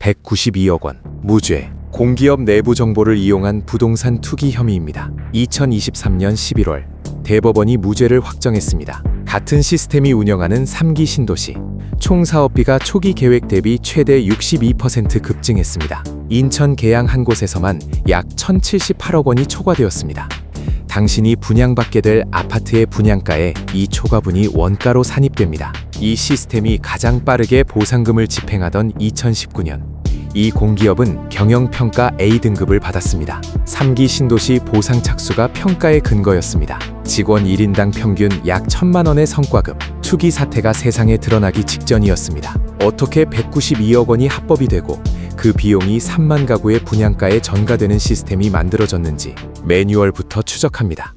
192억 원, 무죄. 공기업 내부 정보를 이용한 부동산 투기 혐의입니다. 2023년 11월 대법원이 무죄를 확정했습니다. 같은 시스템이 운영하는 3기 신도시, 총 사업비가 초기 계획 대비 최대 62% 급증했습니다. 인천 계양 한 곳에서만 약 1,078억 원이 초과되었습니다. 당신이 분양받게 될 아파트의 분양가에 이 초과분이 원가로 산입됩니다. 이 시스템이 가장 빠르게 보상금을 집행하던 2019년, 이 공기업은 경영평가 A등급을 받았습니다. 3기 신도시 보상 착수가 평가의 근거였습니다. 직원 1인당 평균 약 1,000만 원의 성과급, 투기 사태가 세상에 드러나기 직전이었습니다. 어떻게 192억 원이 합법이 되고 그 비용이 3만 가구의 분양가에 전가되는 시스템이 만들어졌는지 매뉴얼부터 추적합니다.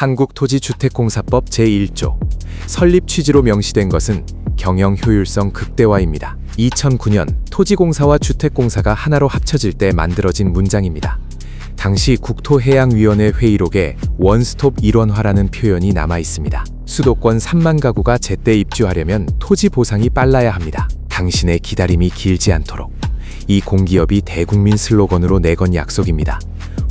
한국토지주택공사법 제1조 설립 취지로 명시된 것은 경영 효율성 극대화입니다. 2009년 토지공사와 주택공사가 하나로 합쳐질 때 만들어진 문장입니다. 당시 국토해양위원회 회의록에 원스톱 일원화라는 표현이 남아 있습니다. 수도권 3만 가구가 제때 입주하려면 토지 보상이 빨라야 합니다. 당신의 기다림이 길지 않도록. 이 공기업이 대국민 슬로건으로 내건 약속입니다.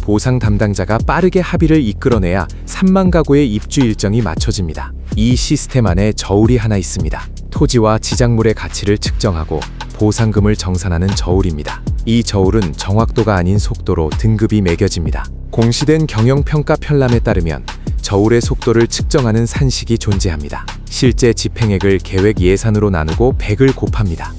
보상 담당자가 빠르게 합의를 이끌어내야 3만 가구의 입주 일정이 맞춰집니다. 이 시스템 안에 저울이 하나 있습니다. 토지와 지작물의 가치를 측정하고 보상금을 정산하는 저울입니다. 이 저울은 정확도가 아닌 속도로 등급이 매겨집니다. 공시된 경영평가 편람에 따르면 저울의 속도를 측정하는 산식이 존재합니다. 실제 집행액을 계획 예산으로 나누고 100을 곱합니다.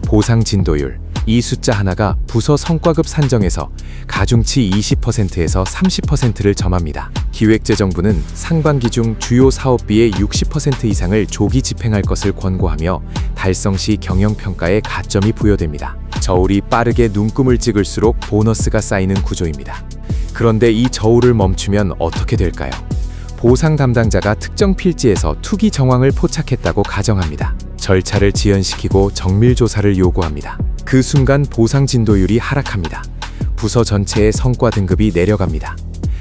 보상 진도율, 이 숫자 하나가 부서 성과급 산정에서 가중치 20%에서 30%를 점합니다. 기획재정부는 상반기 중 주요 사업비의 60% 이상을 조기 집행할 것을 권고하며 달성 시 경영평가에 가점이 부여됩니다. 저울이 빠르게 눈금을 찍을수록 보너스가 쌓이는 구조입니다. 그런데 이 저울을 멈추면 어떻게 될까요? 보상 담당자가 특정 필지에서 투기 정황을 포착했다고 가정합니다. 절차를 지연시키고 정밀 조사를 요구합니다. 그 순간 보상 진도율이 하락합니다. 부서 전체의 성과 등급이 내려갑니다.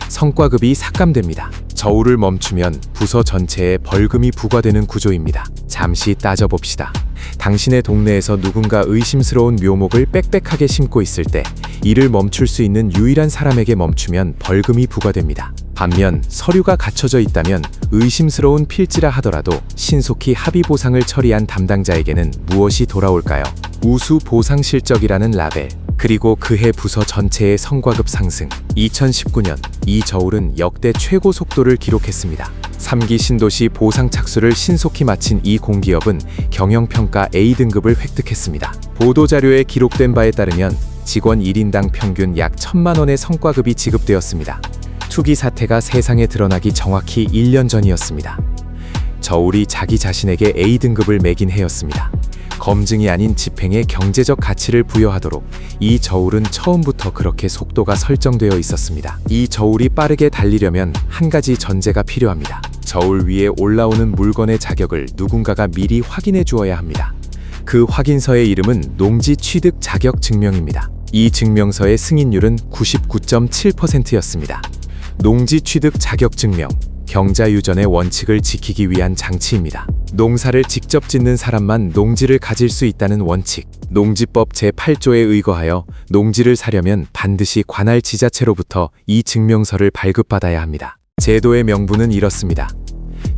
성과급이 삭감됩니다. 저울을 멈추면 부서 전체에 벌금이 부과되는 구조입니다. 잠시 따져봅시다. 당신의 동네에서 누군가 의심스러운 묘목을 빽빽하게 심고 있을 때 이를 멈출 수 있는 유일한 사람에게 멈추면 벌금이 부과됩니다. 반면 서류가 갖춰져 있다면 의심스러운 필지라 하더라도 신속히 합의 보상을 처리한 담당자에게는 무엇이 돌아올까요? 우수 보상 실적이라는 라벨, 그리고 그해 부서 전체의 성과급 상승. 2019년 이 저울은 역대 최고 속도를 기록했습니다. 3기 신도시 보상 착수를 신속히 마친 이 공기업은 경영평가 A등급을 획득했습니다. 보도자료에 기록된 바에 따르면 직원 1인당 평균 약 1,000만 원의 성과급이 지급되었습니다. 투기 사태가 세상에 드러나기 정확히 1년 전이었습니다. 저울이 자기 자신에게 A등급을 매긴 해였습니다. 검증이 아닌 집행에 경제적 가치를 부여하도록 이 저울은 처음부터 그렇게 속도가 설정되어 있었습니다. 이 저울이 빠르게 달리려면 한 가지 전제가 필요합니다. 저울 위에 올라오는 물건의 자격을 누군가가 미리 확인해 주어야 합니다. 그 확인서의 이름은 농지 취득 자격 증명입니다. 이 증명서의 승인율은 99.7%였습니다. 농지 취득 자격 증명, 경자유전의 원칙을 지키기 위한 장치입니다. 농사를 직접 짓는 사람만 농지를 가질 수 있다는 원칙. 농지법 제8조에 의거하여 농지를 사려면 반드시 관할 지자체로부터 이 증명서를 발급받아야 합니다. 제도의 명분은 이렇습니다.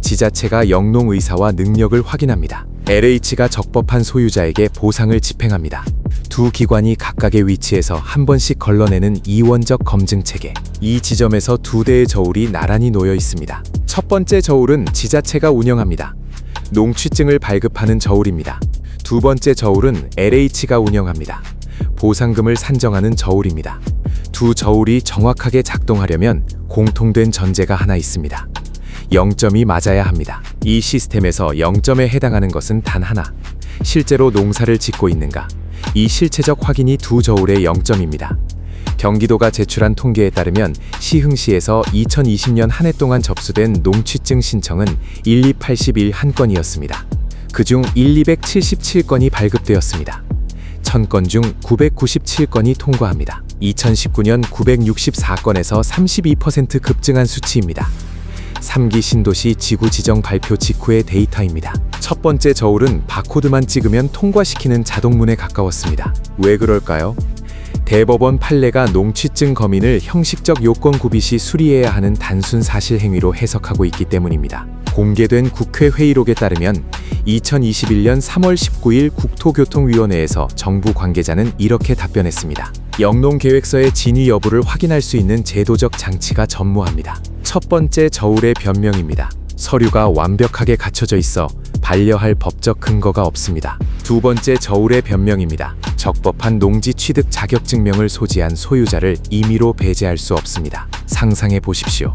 지자체가 영농의사와 능력을 확인합니다. LH가 적법한 소유자에게 보상을 집행합니다. 두 기관이 각각의 위치에서 한 번씩 걸러내는 이원적 검증 체계. 이 지점에서 두 대의 저울이 나란히 놓여 있습니다. 첫 번째 저울은 지자체가 운영합니다. 농취증을 발급하는 저울입니다. 두 번째 저울은 LH가 운영합니다. 보상금을 산정하는 저울입니다. 두 저울이 정확하게 작동하려면 공통된 전제가 하나 있습니다. 0점이 맞아야 합니다. 이 시스템에서 0점에 해당하는 것은 단 하나. 실제로 농사를 짓고 있는가? 이 실체적 확인이 두 저울의 0점입니다. 경기도가 제출한 통계에 따르면 시흥시에서 2020년 한 해 동안 접수된 농취증 신청은 1281건이었습니다. 그중 1277건이 발급되었습니다. 1000건 중 997건이 통과합니다. 2019년 964건에서 32% 급증한 수치입니다. 3기 신도시 지구 지정 발표 직후의 데이터입니다. 첫 번째 저울은 바코드만 찍으면 통과시키는 자동문에 가까웠습니다. 왜 그럴까요? 대법원 판례가 농취증 검인을 형식적 요건 구비 시 수리해야 하는 단순 사실 행위로 해석하고 있기 때문입니다. 공개된 국회 회의록에 따르면 2021년 3월 19일 국토교통위원회에서 정부 관계자는 이렇게 답변했습니다. 영농계획서의 진위 여부를 확인할 수 있는 제도적 장치가 전무합니다. 첫 번째 저울의 변명입니다. 서류가 완벽하게 갖춰져 있어 반려할 법적 근거가 없습니다. 두 번째 저울의 변명입니다. 적법한 농지 취득 자격증명을 소지한 소유자를 임의로 배제할 수 없습니다. 상상해 보십시오.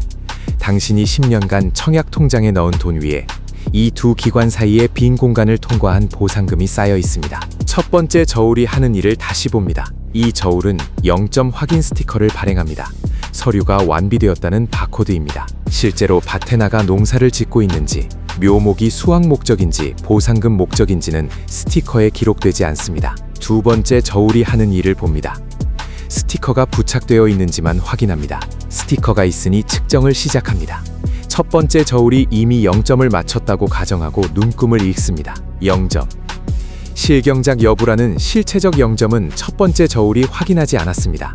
당신이 10년간 청약 통장에 넣은 돈 위에 이 두 기관 사이에 빈 공간을 통과한 보상금이 쌓여 있습니다. 첫 번째 저울이 하는 일을 다시 봅니다. 이 저울은 0점 확인 스티커를 발행합니다. 서류가 완비되었다는 바코드입니다. 실제로 밭에 나가 농사를 짓고 있는지, 묘목이 수확 목적인지 보상금 목적인지는 스티커에 기록되지 않습니다. 두 번째 저울이 하는 일을 봅니다. 스티커가 부착되어 있는지만 확인합니다. 스티커가 있으니 측정을 시작합니다. 첫 번째 저울이 이미 0점을 맞췄다고 가정하고 눈금을 읽습니다. 0점. 실경작 여부라는 실체적 0점은 첫 번째 저울이 확인하지 않았습니다.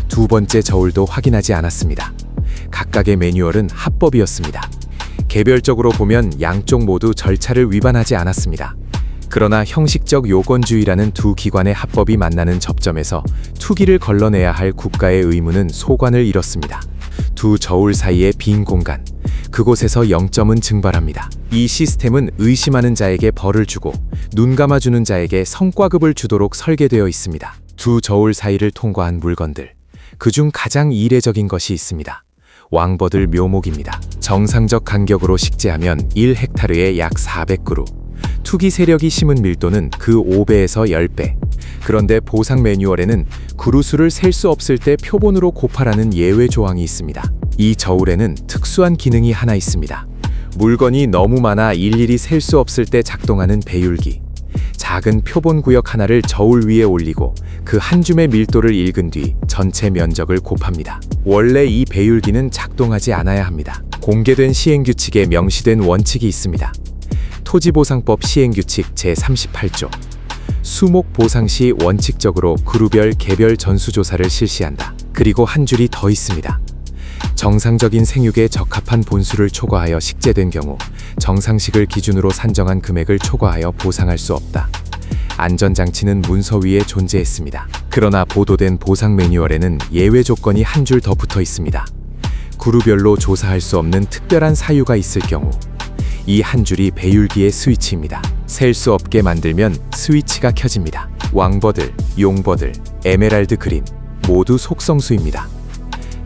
두 번째 저울도 확인하지 않았습니다. 각각의 매뉴얼은 합법이었습니다. 개별적으로 보면 양쪽 모두 절차를 위반하지 않았습니다. 그러나 형식적 요건주의라는 두 기관의 합법이 만나는 접점에서 투기를 걸러내야 할 국가의 의무는 소관을 잃었습니다. 두 저울 사이의 빈 공간, 그곳에서 0점은 증발합니다. 이 시스템은 의심하는 자에게 벌을 주고 눈 감아주는 자에게 성과급을 주도록 설계되어 있습니다. 두 저울 사이를 통과한 물건들, 그중 가장 이례적인 것이 있습니다. 왕버들 묘목입니다. 정상적 간격으로 식재하면 1헥타르에 약 400그루, 투기 세력이 심은 밀도는 그 5배에서 10배. 그런데 보상 매뉴얼에는 그루수를 셀 수 없을 때 표본으로 곱하라는 예외 조항이 있습니다. 이 저울에는 특수한 기능이 하나 있습니다. 물건이 너무 많아 일일이 셀 수 없을 때 작동하는 배율기. 작은 표본 구역 하나를 저울 위에 올리고 그 한 줌의 밀도를 읽은 뒤 전체 면적을 곱합니다. 원래 이 배율기는 작동하지 않아야 합니다. 공개된 시행규칙에 명시된 원칙이 있습니다. 토지보상법 시행규칙 제38조. 수목 보상 시 원칙적으로 그루별 개별 전수조사를 실시한다. 그리고 한 줄이 더 있습니다. 정상적인 생육에 적합한 본수를 초과하여 식재된 경우 정상식을 기준으로 산정한 금액을 초과하여 보상할 수 없다. 안전장치는 문서 위에 존재했습니다. 그러나 보도된 보상 매뉴얼에는 예외 조건이 한 줄 더 붙어 있습니다. 그루별로 조사할 수 없는 특별한 사유가 있을 경우 이 한 줄이 배율기의 스위치입니다. 셀 수 없게 만들면 스위치가 켜집니다. 왕버들, 용버들, 에메랄드 그린 모두 속성수입니다.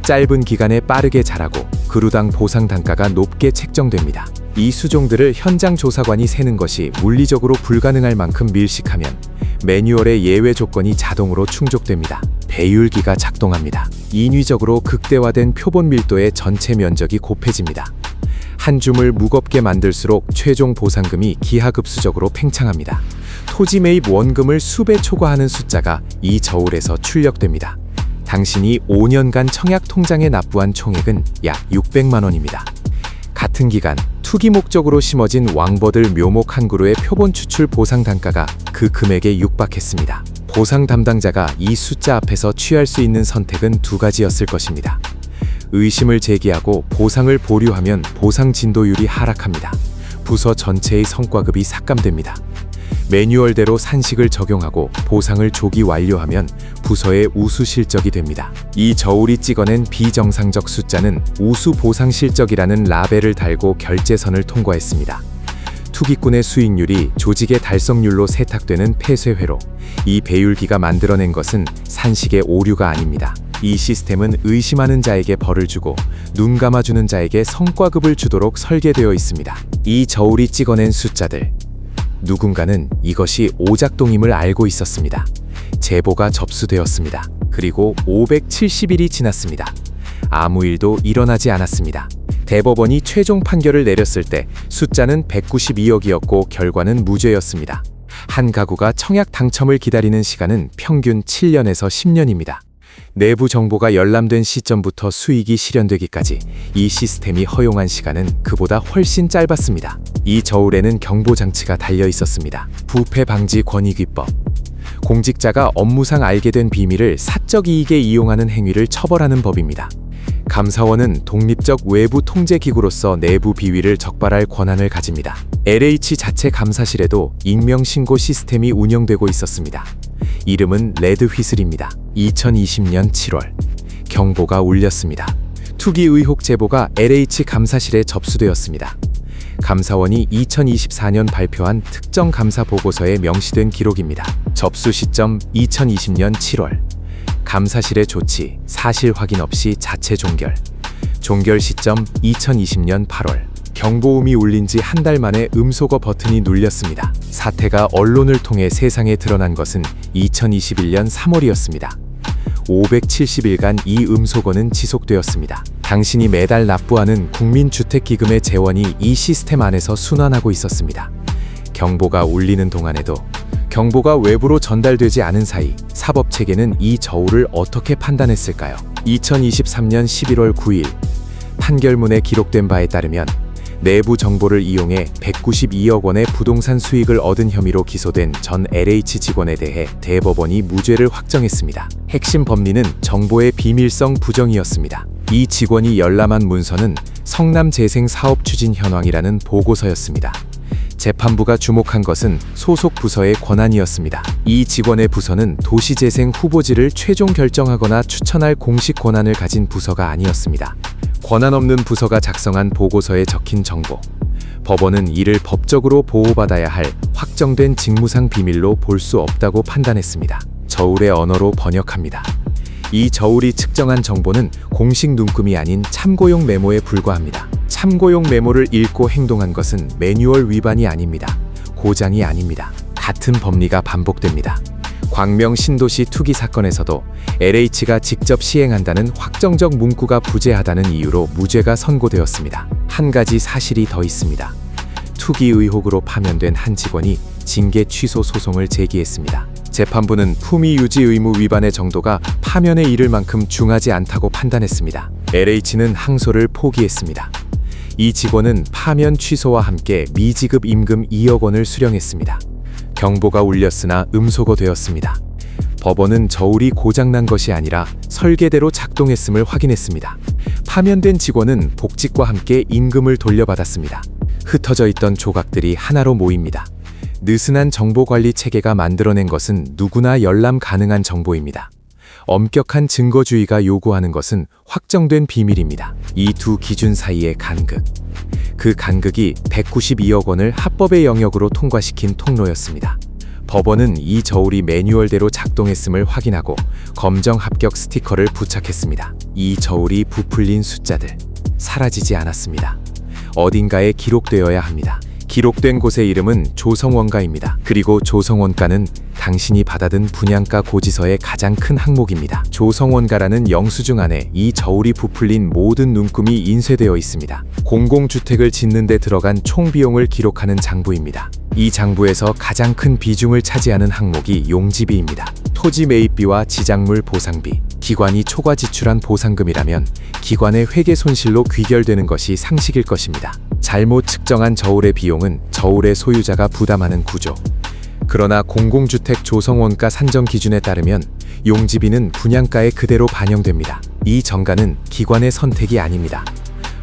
짧은 기간에 빠르게 자라고 그루당 보상 단가가 높게 책정됩니다. 이 수종들을 현장 조사관이 세는 것이 물리적으로 불가능할 만큼 밀식하면 매뉴얼의 예외 조건이 자동으로 충족됩니다. 배율기가 작동합니다. 인위적으로 극대화된 표본 밀도의 전체 면적이 곱해집니다. 한 줌을 무겁게 만들수록 최종 보상금이 기하급수적으로 팽창합니다. 토지 매입 원금을 수배 초과하는 숫자가 이 저울에서 출력됩니다. 당신이 5년간 청약 통장에 납부한 총액은 약 600만 원입니다. 같은 기간 투기 목적으로 심어진 왕버들 묘목 한 그루의 표본 추출 보상 단가가 그 금액에 육박했습니다. 보상 담당자가 이 숫자 앞에서 취할 수 있는 선택은 두 가지였을 것입니다. 의심을 제기하고 보상을 보류하면 보상 진도율이 하락합니다. 부서 전체의 성과급이 삭감됩니다. 매뉴얼대로 산식을 적용하고 보상을 조기 완료하면 부서의 우수 실적이 됩니다. 이 저울이 찍어낸 비정상적 숫자는 우수 보상 실적이라는 라벨을 달고 결제선을 통과했습니다. 투기꾼의 수익률이 조직의 달성률로 세탁되는 폐쇄회로 이 배율기가 만들어낸 것은 산식의 오류가 아닙니다. 이 시스템은 의심하는 자에게 벌을 주고 눈 감아주는 자에게 성과급을 주도록 설계되어 있습니다. 이 저울이 찍어낸 숫자들, 누군가는 이것이 오작동임을 알고 있었습니다. 제보가 접수되었습니다. 그리고 570일이 지났습니다. 아무 일도 일어나지 않았습니다. 대법원이 최종 판결을 내렸을 때 숫자는 192억이었고 결과는 무죄였습니다. 한 가구가 청약 당첨을 기다리는 시간은 평균 7년에서 10년입니다. 내부 정보가 열람된 시점부터 수익이 실현되기까지 이 시스템이 허용한 시간은 그보다 훨씬 짧았습니다. 이 저울에는 경보 장치가 달려 있었습니다. 부패 방지 권익위법. 공직자가 업무상 알게 된 비밀을 사적 이익에 이용하는 행위를 처벌하는 법입니다. 감사원은 독립적 외부 통제 기구로서 내부 비위를 적발할 권한을 가집니다. LH 자체 감사실에도 익명 신고 시스템이 운영되고 있었습니다. 이름은 레드 휘슬입니다. 2020년 7월 경보가 울렸습니다. 투기 의혹 제보가 LH 감사실에 접수되었습니다. 감사원이 2024년 발표한 특정 감사 보고서에 명시된 기록입니다. 접수 시점 2020년 7월. 감사실의 조치, 사실 확인 없이 자체 종결. 종결 시점 2020년 8월. 경보음이 울린 지 한 달 만에 음소거 버튼이 눌렸습니다. 사태가 언론을 통해 세상에 드러난 것은 2021년 3월이었습니다. 570일간 이 음소거는 지속되었습니다. 당신이 매달 납부하는 국민주택기금의 재원이 이 시스템 안에서 순환하고 있었습니다. 경보가 울리는 동안에도 경보가 외부로 전달되지 않은 사이 사법체계는 이 저울을 어떻게 판단했을까요? 2023년 11월 9일 판결문에 기록된 바에 따르면 내부 정보를 이용해 192억 원의 부동산 수익을 얻은 혐의로 기소된 전 LH 직원에 대해 대법원이 무죄를 확정했습니다. 핵심 법리는 정보의 비밀성 부정이었습니다. 이 직원이 열람한 문서는 성남재생 사업 추진 현황이라는 보고서였습니다. 재판부가 주목한 것은 소속 부서의 권한이었습니다. 이 직원의 부서는 도시재생 후보지를 최종 결정하거나 추천할 공식 권한을 가진 부서가 아니었습니다. 권한 없는 부서가 작성한 보고서에 적힌 정보. 법원은 이를 법적으로 보호받아야 할 확정된 직무상 비밀로 볼 수 없다고 판단했습니다. 저울의 언어로 번역합니다. 이 저울이 측정한 정보는 공식 눈금이 아닌 참고용 메모에 불과합니다. 참고용 메모를 읽고 행동한 것은 매뉴얼 위반이 아닙니다. 고장이 아닙니다. 같은 법리가 반복됩니다. 광명 신도시 투기 사건에서도 LH가 직접 시행한다는 확정적 문구가 부재하다는 이유로 무죄가 선고되었습니다. 한 가지 사실이 더 있습니다. 투기 의혹으로 파면된 한 직원이 징계 취소 소송을 제기했습니다. 재판부는 품위 유지 의무 위반의 정도가 파면에 이를 만큼 중하지 않다고 판단했습니다. LH는 항소를 포기했습니다. 이 직원은 파면 취소와 함께 미지급 임금 2억 원을 수령했습니다. 경보가 울렸으나 음소거되었습니다. 법원은 저울이 고장난 것이 아니라 설계대로 작동했음을 확인했습니다. 파면된 직원은 복직과 함께 임금을 돌려받았습니다. 흩어져 있던 조각들이 하나로 모입니다. 느슨한 정보관리 체계가 만들어낸 것은 누구나 열람 가능한 정보입니다. 엄격한 증거주의가 요구하는 것은 확정된 비밀입니다. 이 두 기준 사이의 간극. 그 간극이 192억 원을 합법의 영역으로 통과시킨 통로였습니다. 법원은 이 저울이 매뉴얼대로 작동했음을 확인하고 검정 합격 스티커를 부착했습니다. 이 저울이 부풀린 숫자들 사라지지 않았습니다. 어딘가에 기록되어야 합니다. 기록된 곳의 이름은 조성원가입니다. 그리고 조성원가는 당신이 받아든 분양가 고지서의 가장 큰 항목입니다. 조성원가라는 영수증 안에 이 저울이 부풀린 모든 눈금이 인쇄되어 있습니다. 공공주택을 짓는 데 들어간 총 비용을 기록하는 장부입니다. 이 장부에서 가장 큰 비중을 차지하는 항목이 용지비입니다. 토지 매입비와 지작물 보상비. 기관이 초과 지출한 보상금이라면 기관의 회계 손실로 귀결되는 것이 상식일 것입니다. 잘못 측정한 저울의 비용은 저울의 소유자가 부담하는 구조. 그러나 공공주택 조성원가 산정 기준에 따르면 용지비는 분양가에 그대로 반영됩니다. 이 정가는 기관의 선택이 아닙니다.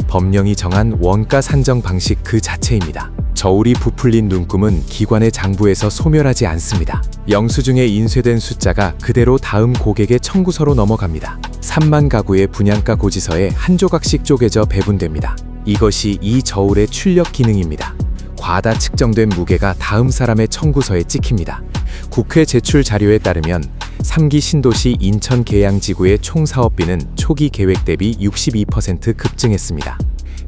법령이 정한 원가 산정 방식 그 자체입니다. 저울이 부풀린 눈금은 기관의 장부에서 소멸하지 않습니다. 영수증에 인쇄된 숫자가 그대로 다음 고객의 청구서로 넘어갑니다. 3만 가구의 분양가 고지서에 한 조각씩 쪼개져 배분됩니다. 이것이 이 저울의 출력 기능입니다. 과다 측정된 무게가 다음 사람의 청구서에 찍힙니다. 국회 제출 자료에 따르면 3기 신도시 인천 계양지구의 총 사업비는 초기 계획 대비 62% 급증했습니다.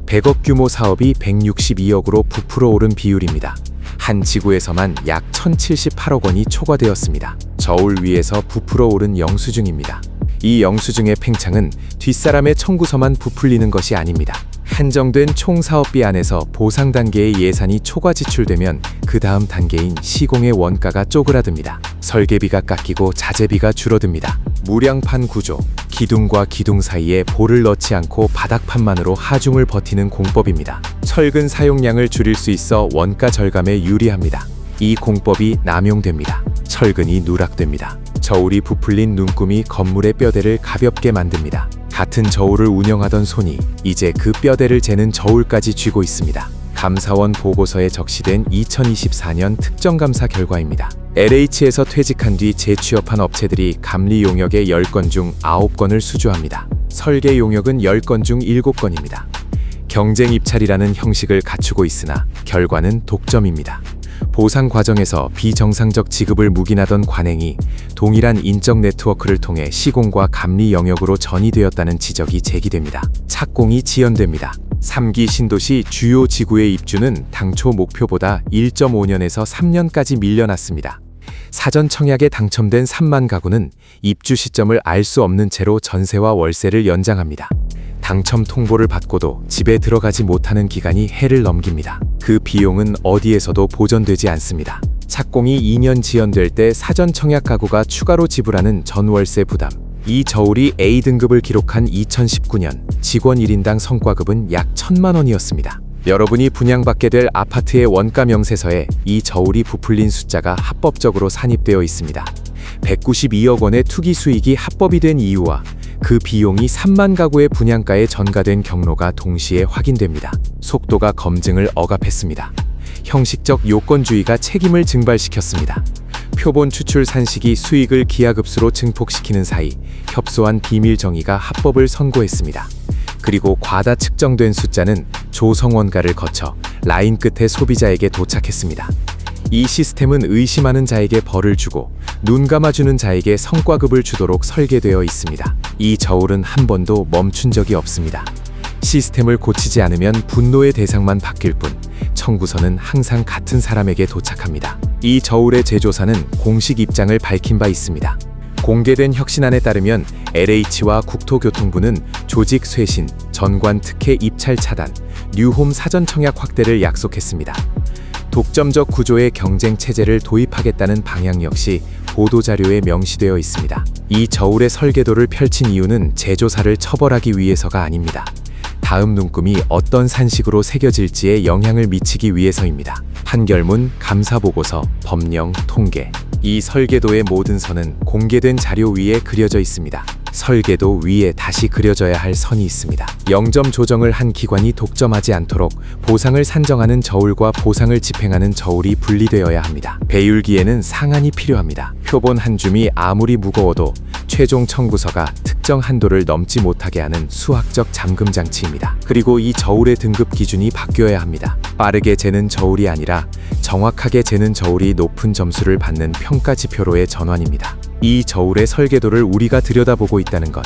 100억 규모 사업이 162억으로 부풀어 오른 비율입니다. 한 지구에서만 약 1,078억 원이 초과되었습니다. 저울 위에서 부풀어 오른 영수증입니다. 이 영수증의 팽창은 뒷사람의 청구서만 부풀리는 것이 아닙니다. 한정된 총 사업비 안에서 보상 단계의 예산이 초과 지출되면 그 다음 단계인 시공의 원가가 쪼그라듭니다. 설계비가 깎이고 자재비가 줄어듭니다. 무량판 구조, 기둥과 기둥 사이에 볼을 넣지 않고 바닥판만으로 하중을 버티는 공법입니다. 철근 사용량을 줄일 수 있어 원가 절감에 유리합니다. 이 공법이 남용됩니다. 철근이 누락됩니다. 저울이 부풀린 눈금이 건물의 뼈대를 가볍게 만듭니다. 같은 저울을 운영하던 손이 이제 그 뼈대를 재는 저울까지 쥐고 있습니다. 감사원 보고서에 적시된 2024년 특정감사 결과입니다. LH에서 퇴직한 뒤 재취업한 업체들이 감리 용역의 10건 중 9건을 수주합니다. 설계 용역은 10건 중 7건입니다. 경쟁 입찰이라는 형식을 갖추고 있으나 결과는 독점입니다. 보상 과정에서 비정상적 지급을 묵인하던 관행이 동일한 인적 네트워크를 통해 시공과 감리 영역으로 전이되었다는 지적이 제기됩니다. 착공이 지연됩니다. 3기 신도시 주요 지구의 입주는 당초 목표보다 1.5년에서 3년까지 밀려났습니다. 사전 청약에 당첨된 3만 가구는 입주 시점을 알 수 없는 채로 전세와 월세를 연장합니다. 당첨 통보를 받고도 집에 들어가지 못하는 기간이 해를 넘깁니다. 그 비용은 어디에서도 보전되지 않습니다. 착공이 2년 지연될 때 사전 청약 가구가 추가로 지불하는 전월세 부담. 이 저울이 A등급을 기록한 2019년 직원 1인당 성과급은 약 1,000만 원이었습니다. 여러분이 분양받게 될 아파트의 원가 명세서에 이 저울이 부풀린 숫자가 합법적으로 산입되어 있습니다. 192억 원의 투기 수익이 합법이 된 이유와 그 비용이 3만 가구의 분양가에 전가된 경로가 동시에 확인됩니다. 속도가 검증을 억압했습니다. 형식적 요건주의가 책임을 증발시켰습니다. 표본 추출 산식이 수익을 기하급수로 증폭시키는 사이 협소한 비밀 정의가 합법을 선고했습니다. 그리고 과다 측정된 숫자는 조성원가를 거쳐 라인 끝에 소비자에게 도착했습니다. 이 시스템은 의심하는 자에게 벌을 주고 눈 감아주는 자에게 성과급을 주도록 설계되어 있습니다. 이 저울은 한 번도 멈춘 적이 없습니다. 시스템을 고치지 않으면 분노의 대상만 바뀔 뿐 청구서는 항상 같은 사람에게 도착합니다. 이 저울의 제조사는 공식 입장을 밝힌 바 있습니다. 공개된 혁신안에 따르면 LH와 국토교통부는 조직 쇄신, 전관 특혜 입찰 차단, 뉴홈 사전 청약 확대를 약속했습니다. 독점적 구조의 경쟁 체제를 도입하겠다는 방향 역시 보도자료에 명시되어 있습니다. 이 저울의 설계도를 펼친 이유는 제조사를 처벌하기 위해서가 아닙니다. 다음 눈금이 어떤 산식으로 새겨질지에 영향을 미치기 위해서입니다. 판결문, 감사보고서, 법령, 통계. 이 설계도의 모든 선은 공개된 자료 위에 그려져 있습니다. 설계도 위에 다시 그려져야 할 선이 있습니다. 0점 조정을 한 기관이 독점하지 않도록 보상을 산정하는 저울과 보상을 집행하는 저울이 분리되어야 합니다. 배율기에는 상한이 필요합니다. 표본 한 줌이 아무리 무거워도 최종 청구서가 특정 한도를 넘지 못하게 하는 수학적 잠금 장치입니다. 그리고 이 저울의 등급 기준이 바뀌어야 합니다. 빠르게 재는 저울이 아니라 정확하게 재는 저울이 높은 점수를 받는 평가 지표로의 전환입니다. 이 저울의 설계도를 우리가 들여다보고 있다는 것,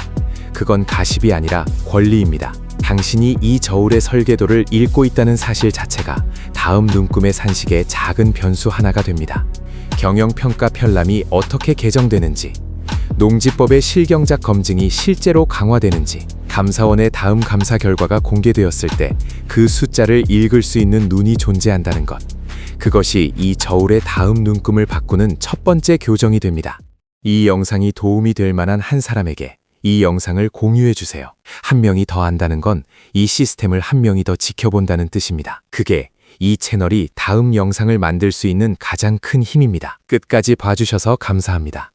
그건 가십이 아니라 권리입니다. 당신이 이 저울의 설계도를 읽고 있다는 사실 자체가 다음 눈금의 산식의 작은 변수 하나가 됩니다. 경영평가 편람이 어떻게 개정되는지, 농지법의 실경작 검증이 실제로 강화되는지, 감사원의 다음 감사 결과가 공개되었을 때 그 숫자를 읽을 수 있는 눈이 존재한다는 것, 그것이 이 저울의 다음 눈금을 바꾸는 첫 번째 교정이 됩니다. 이 영상이 도움이 될 만한 한 사람에게 이 영상을 공유해 주세요. 한 명이 더 안다는 건 이 시스템을 한 명이 더 지켜본다는 뜻입니다. 그게 이 채널이 다음 영상을 만들 수 있는 가장 큰 힘입니다. 끝까지 봐주셔서 감사합니다.